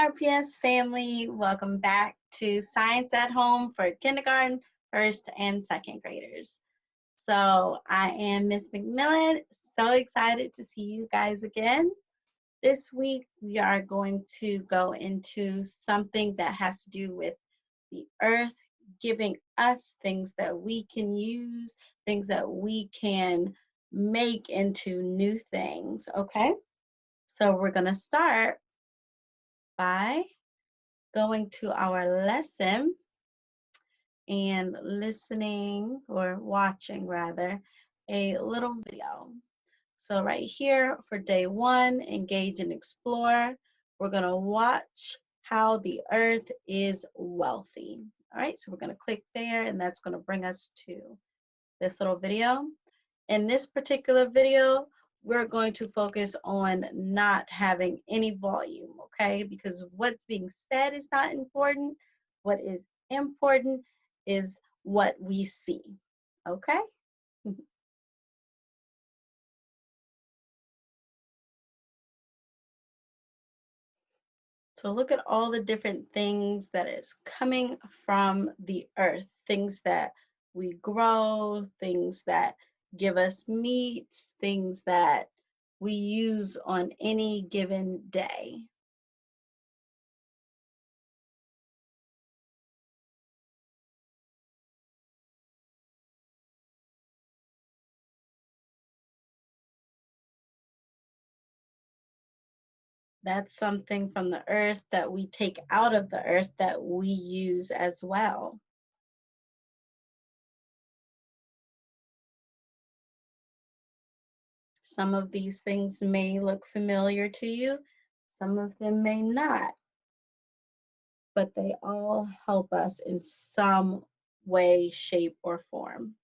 RPS family, welcome back to Science at Home for kindergarten, first, and second graders. So I am Miss McMillan, so excited to see you guys again. This week we are going to go into something that has to do with the earth giving us things that we can use, things that we can make into new things, okay? So we're going to start by going to our lesson and listening or watching rather a little video. So right here for day one, engage and explore, we're going to watch how the earth is wealthy. All right, so we're going to click there and that's going to bring us to this little video. In this particular video, we're going to focus on not having any volume, okay? Because what's being said is not important. What is important is what we see, okay? So look at all the different things that is coming from the earth, things that we grow, things that give us meats, things that we use on any given day. That's something from the earth that we take out of the earth that we use as well. Some of these things may look familiar to you, some of them may not, but they all help us in some way, shape, or form.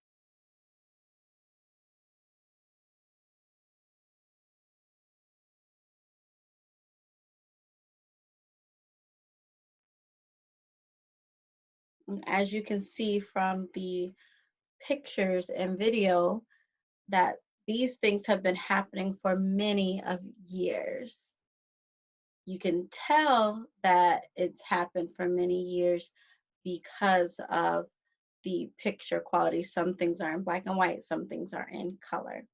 And as you can see from the pictures and video, that these things have been happening for many of years. You can tell that it's happened for many years because of the picture quality. Some things are in black and white, some things are in color.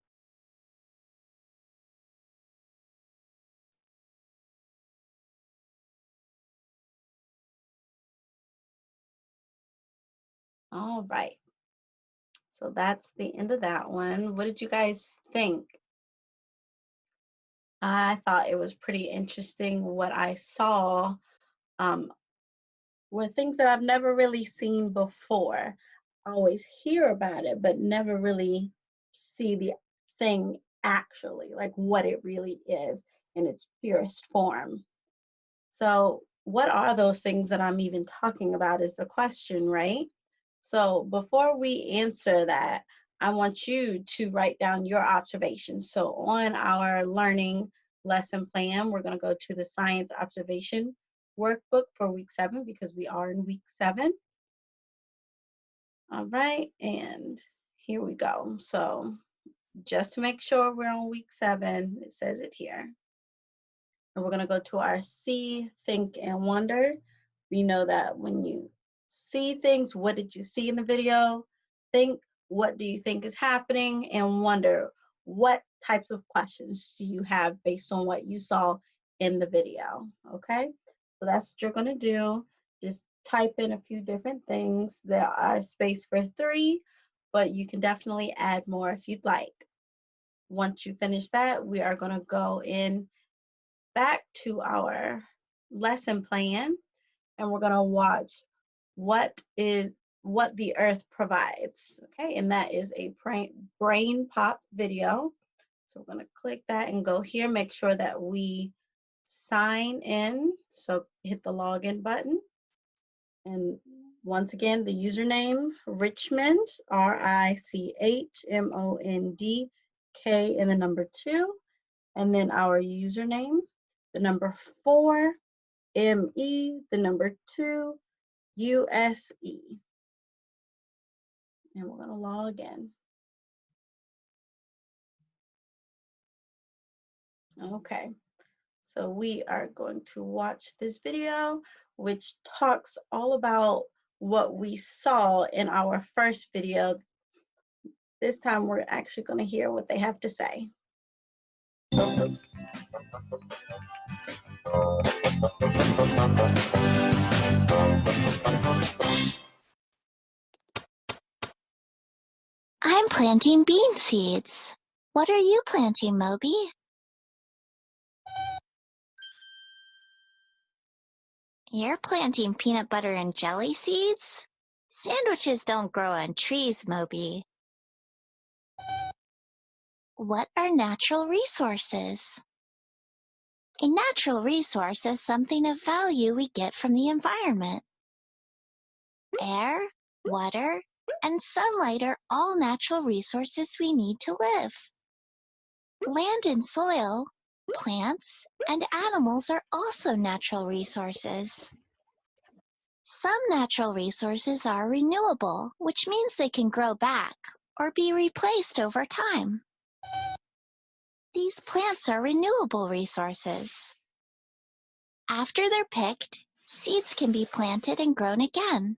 All right, so that's the end of that one. What did you guys think? I thought it was pretty interesting. What I saw were things that I've never really seen before. I always hear about it, but never really see the thing actually, like what it really is in its purest form. So, what are those things that I'm even talking about is the question, right? So, before we answer that, I want you to write down your observations. So, on our learning lesson plan, we're going to go to the science observation workbook for week 7 because we are in week 7. All right, and here we go. So, just to make sure we're on week 7, it says it here. And we're going to go to our see, think, and wonder. We know that when you see things, what did you see in the video? Think, what do you think is happening? And wonder, what types of questions do you have based on what you saw in the video? Okay, so that's what you're going to do. Just type in a few different things. There are space for 3, but you can definitely add more if you'd like. Once you finish that, we are going to go in back to our lesson plan and we're going to watch what the earth provides, okay? And that is a brain pop video. So we're going to click that and go here, make sure that we sign in. So hit the login button. And once again, the username, Richmond, RICHMOND, K and the number 2. And then our username, the number 4, ME, the number 2, USE. And we're going to log in. Okay, So we are going to watch this video, which talks all about what we saw in our first video. This time we're actually going to hear what they have to say. I'm planting bean seeds. What are you planting, Moby? You're planting peanut butter and jelly seeds? Sandwiches don't grow on trees, Moby. What are natural resources? A natural resource is something of value we get from the environment. Air, water, and sunlight are all natural resources we need to live. Land and soil, plants, and animals are also natural resources. Some natural resources are renewable, which means they can grow back or be replaced over time. These plants are renewable resources. After they're picked, seeds can be planted and grown again.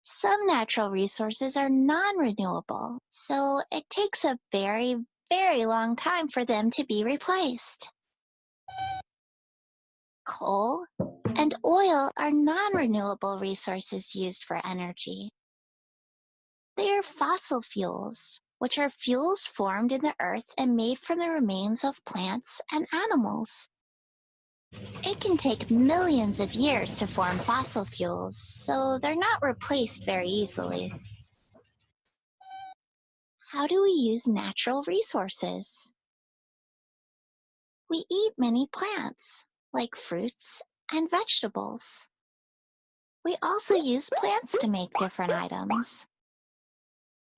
Some natural resources are non-renewable, so it takes a very, very long time for them to be replaced. Coal and oil are non-renewable resources used for energy. They are fossil fuels, which are fuels formed in the earth and made from the remains of plants and animals. It can take millions of years to form fossil fuels, so they're not replaced very easily. How do we use natural resources? We eat many plants, like fruits and vegetables. We also use plants to make different items.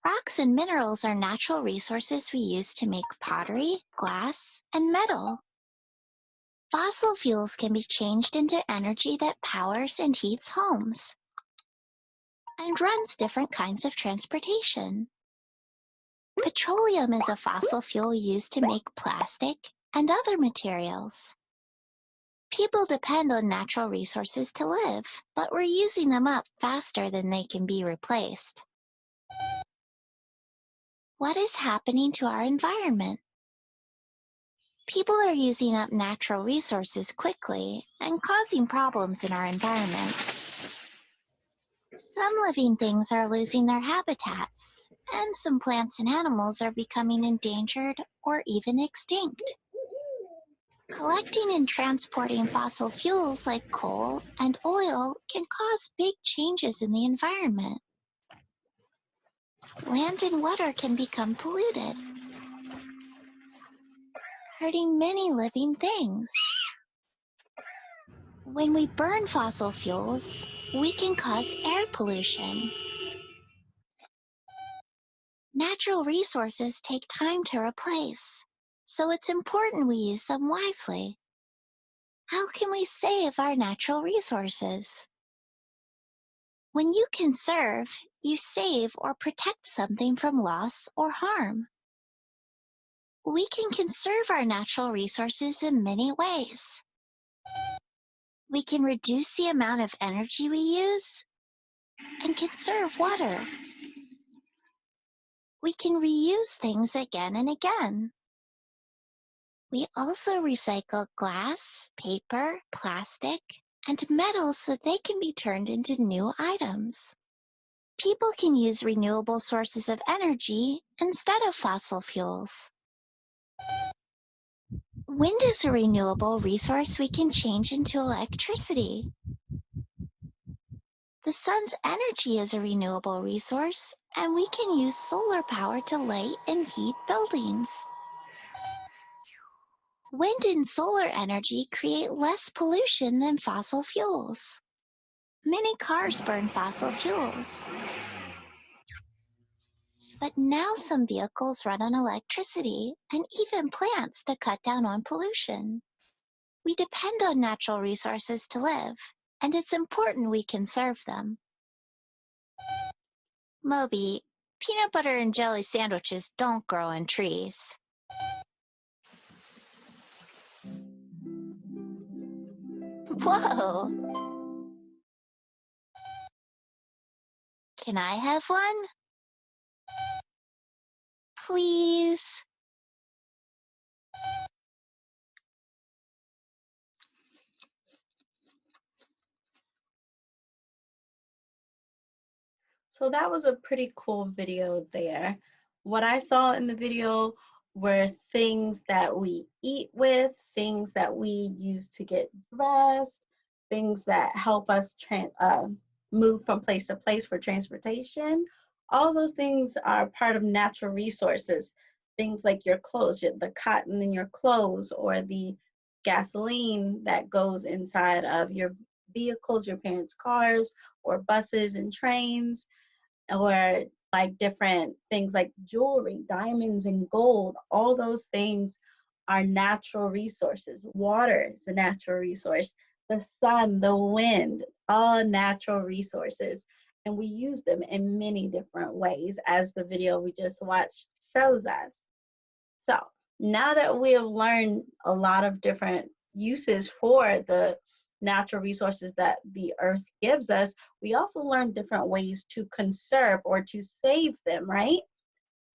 Rocks and minerals are natural resources we use to make pottery, glass, and metal. Fossil fuels can be changed into energy that powers and heats homes and runs different kinds of transportation. Petroleum is a fossil fuel used to make plastic and other materials. People depend on natural resources to live, but we're using them up faster than they can be replaced. What is happening to our environment? People are using up natural resources quickly and causing problems in our environment. Some living things are losing their habitats, and some plants and animals are becoming endangered or even extinct. Collecting and transporting fossil fuels like coal and oil can cause big changes in the environment. Land and water can become polluted, hurting many living things. When we burn fossil fuels, we can cause air pollution. Natural resources take time to replace, so it's important we use them wisely. How can we save our natural resources? When you conserve, you save or protect something from loss or harm. We can conserve our natural resources in many ways. We can reduce the amount of energy we use and conserve water. We can reuse things again and again. We also recycle glass, paper, plastic, and metal so they can be turned into new items. People can use renewable sources of energy instead of fossil fuels. Wind is a renewable resource we can change into electricity. The sun's energy is a renewable resource, and we can use solar power to light and heat buildings. Wind and solar energy create less pollution than fossil fuels. Many cars burn fossil fuels. But now some vehicles run on electricity and even plants to cut down on pollution. We depend on natural resources to live, and it's important we conserve them. Moby, peanut butter and jelly sandwiches don't grow on trees. Whoa! Can I have one? Please? So that was a pretty cool video there. What I saw in the video were things that we eat with, things that we use to get dressed, things that help us move from place to place for transportation. All those things are part of natural resources. Things like your clothes, the cotton in your clothes, or the gasoline that goes inside of your vehicles, your parents' cars, or buses and trains, or like different things like jewelry, diamonds and gold. All those things are natural resources. Water is a natural resource. The sun, the wind, all natural resources. And we use them in many different ways, as the video we just watched shows us. So now that we have learned a lot of different uses for the natural resources that the earth gives us, we also learn different ways to conserve or to save them, right?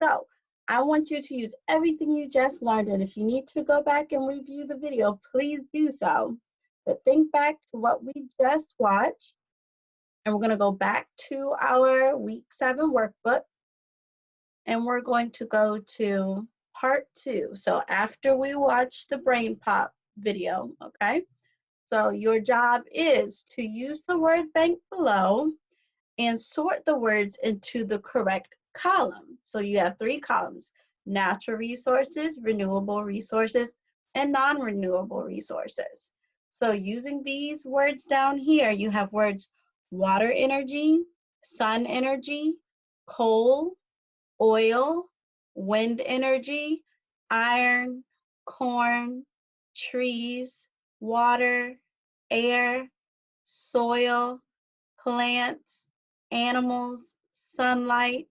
So I want you to use everything you just learned, and if you need to go back and review the video, please do so. But think back to what we just watched, and we're going to go back to our week 7 workbook, and we're going to go to part 2. So after we watch the brain pop video, okay? So your job is to use the word bank below and sort the words into the correct column. So you have 3 columns: natural resources, renewable resources, and non-renewable resources. So using these words down here, you have words water energy, sun energy, coal, oil, wind energy, iron, corn, trees, water, air, soil, plants, animals, sunlight,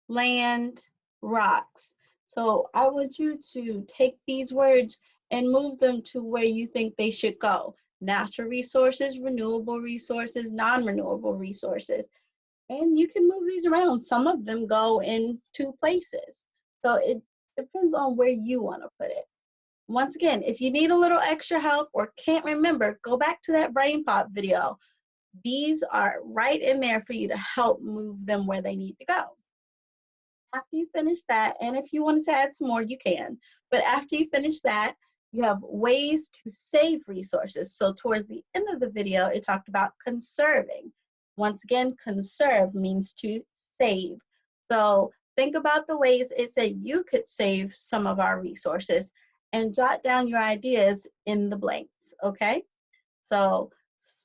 land, rocks. So I want you to take these words and move them to where you think they should go: natural resources, renewable resources, non-renewable resources. And you can move these around. Some of them go in 2 places. So it depends on where you want to put it. Once again, if you need a little extra help or can't remember, go back to that brain pop video. These are right in there for you to help move them where they need to go. After you finish that, and if you wanted to add some more, you can. But after you finish that, you have ways to save resources. So towards the end of the video, it talked about conserving. Once again, conserve means to save. So think about the ways it said you could save some of our resources, and jot down your ideas in the blanks, okay? So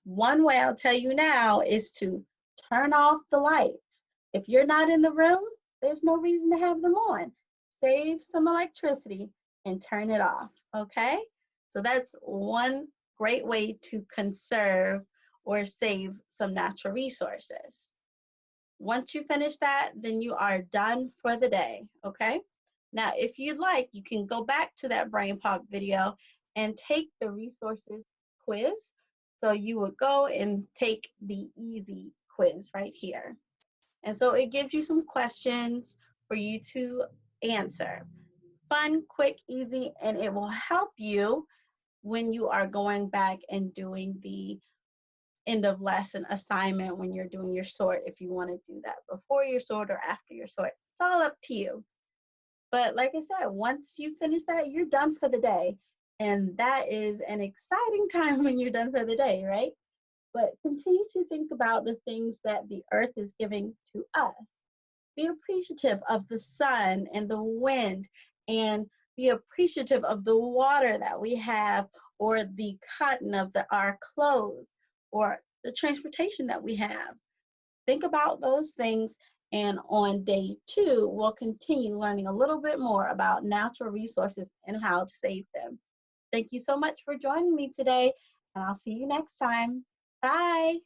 one way I'll tell you now is to turn off the lights. If you're not in the room, there's no reason to have them on. Save some electricity and turn it off, okay? So that's one great way to conserve or save some natural resources. Once you finish that, then you are done for the day, okay? Now, if you'd like, you can go back to that brain pop video and take the resources quiz. So you would go and take the easy quiz right here. And so it gives you some questions for you to answer. Fun, quick, easy, and it will help you when you are going back and doing the end of lesson assignment when you're doing your sort, if you want to do that before your sort or after your sort. It's all up to you. But like I said, once you finish that, you're done for the day. And that is an exciting time when you're done for the day, right? But continue to think about the things that the earth is giving to us. Be appreciative of the sun and the wind, and be appreciative of the water that we have, or the cotton of our clothes, or the transportation that we have. Think about those things, and on day 2, we'll continue learning a little bit more about natural resources and how to save them. Thank you so much for joining me today, and I'll see you next time. Bye.